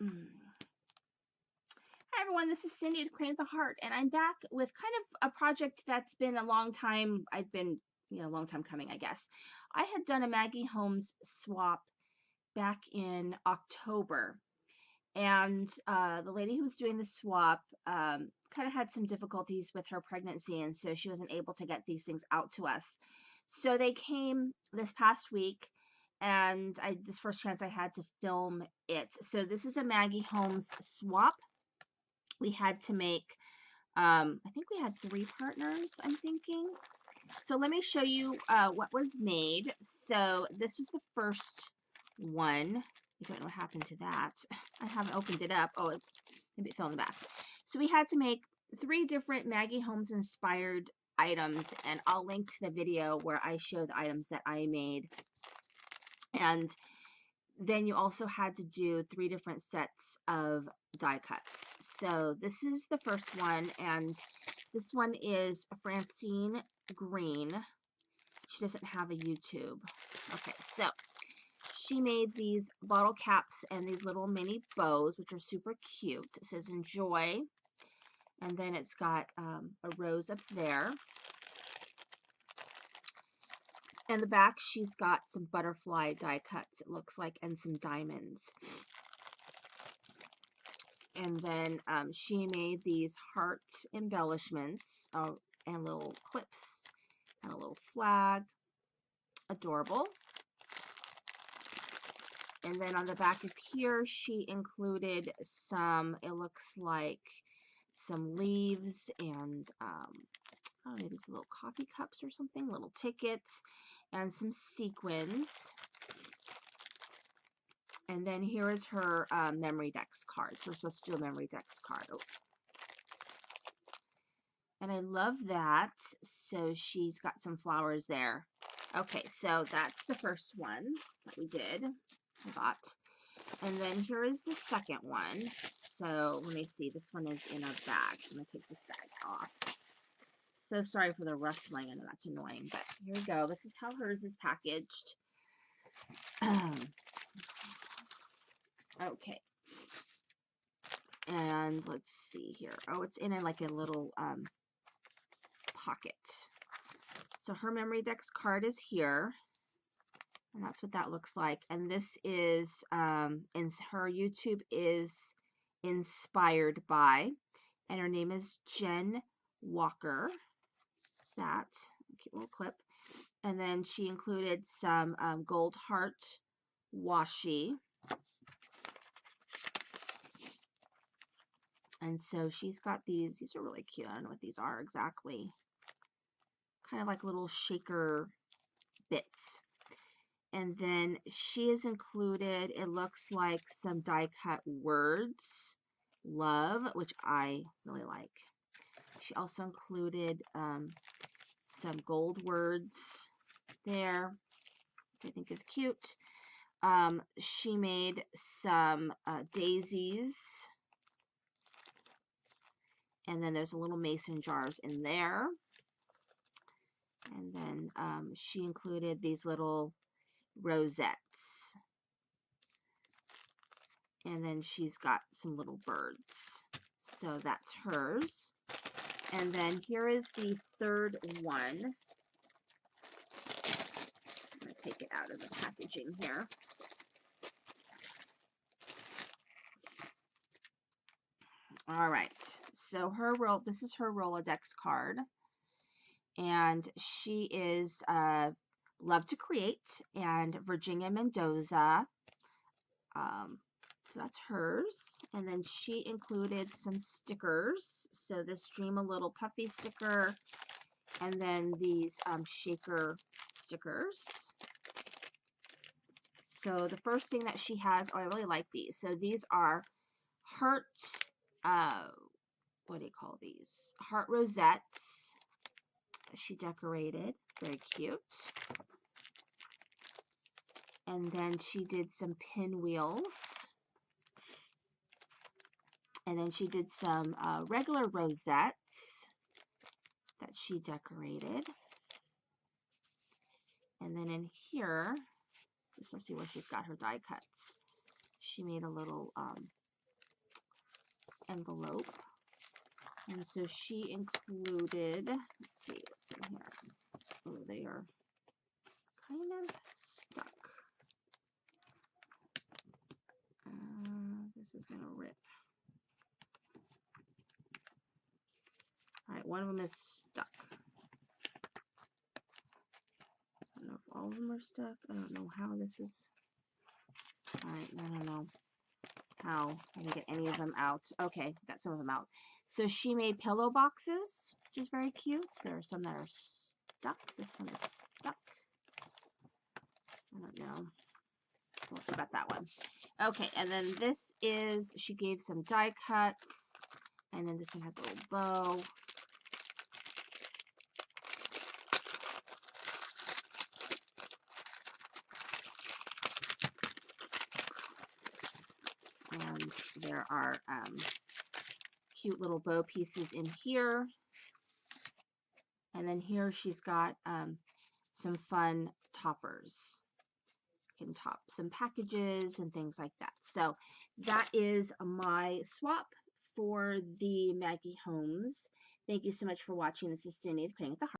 Hi everyone, this is Cindy at Create the Heart, and I'm back with kind of a project that's been a long time. A long time coming, I guess. I had done a Maggie Holmes swap back in October, and the lady who was doing the swap kind of had some difficulties with her pregnancy, and so she wasn't able to get these things out to us. So they came this past week, and this first chance I had to film it. So this is a Maggie Holmes swap. We had to make, I think we had 3 partners, I'm thinking. So let me show you what was made. So this was the first one. I don't know what happened to that. I haven't opened it up. Oh, maybe it fell in the back. So we had to make 3 different Maggie Holmes inspired items, and I'll link to the video where I show the items that I made. And then you also had to do 3 different sets of die cuts. So this is the first one, and this one is Francine Green. She doesn't have a YouTube. Okay, so she made these bottle caps and these little mini bows, which are super cute. It says enjoy, and then it's got a rose up there. In the back, she's got some butterfly die cuts, it looks like, and some diamonds. And then she made these heart embellishments and little clips and a little flag. Adorable. And then on the back of here, she included some, it looks like some leaves and, I don't know, these little coffee cups or something, little tickets, and some sequins. And then here is her memory dex card. So we're supposed to do a memory dex card. Oh. And I love that. So she's got some flowers there. Okay, so that's the first one that we did. I got. And then here is the second one. So let me see. This one is in a bag. So I'm going to take this bag off. So sorry for the rustling. I know that's annoying, but here we go. This is how hers is packaged. Okay. And let's see here. Oh, it's in like a little pocket. So her memory dex card is here. And that's what that looks like. And this is, in her YouTube is inspired by, and her name is Jen Walker. That's that. Cute little clip. And then she included some gold heart washi. And so she's got these are really cute. I don't know what these are exactly. Kind of like little shaker bits. And then she has included, it looks like some die cut words, love, which I really like. She also included some gold words there, which I think is cute. She made some daisies. And then there's a little mason jars in there. And then she included these little rosettes. And then she's got some little birds. So that's hers. And then here is the third one. I'm going to take it out of the packaging here. All right. So this is her Rolodex card. And she is Love to Create and Virginia Mendoza. So that's hers. And then she included some stickers. So this Dream a Little Puppy sticker. And then these shaker stickers. So the first thing that she has, oh, I really like these. So these are heart, what do you call these? Heart rosettes that she decorated. Very cute. And then she did some pinwheels. And then she did some regular rosettes that she decorated. And then in here, this must be where she's got her die cuts. She made a little envelope. And so she included, let's see what's in here. Oh, they are kind of stuck. This is going to rip. All right, one of them is stuck. I don't know if all of them are stuck. I don't know how this is. All right, I don't know how I'm going to get any of them out. Okay, got some of them out. So she made pillow boxes, which is very cute. There are some that are stuck. This one is stuck. I don't know. We'll see about that one. Okay, and then this is, she gave some die cuts. And then this one has a little bow. And there are cute little bow pieces in here. And then here she's got some fun toppers. You can top some packages and things like that. So that is my swap for the Maggie Holmes. Thank you so much for watching. This is Cindy with Cricut Cards.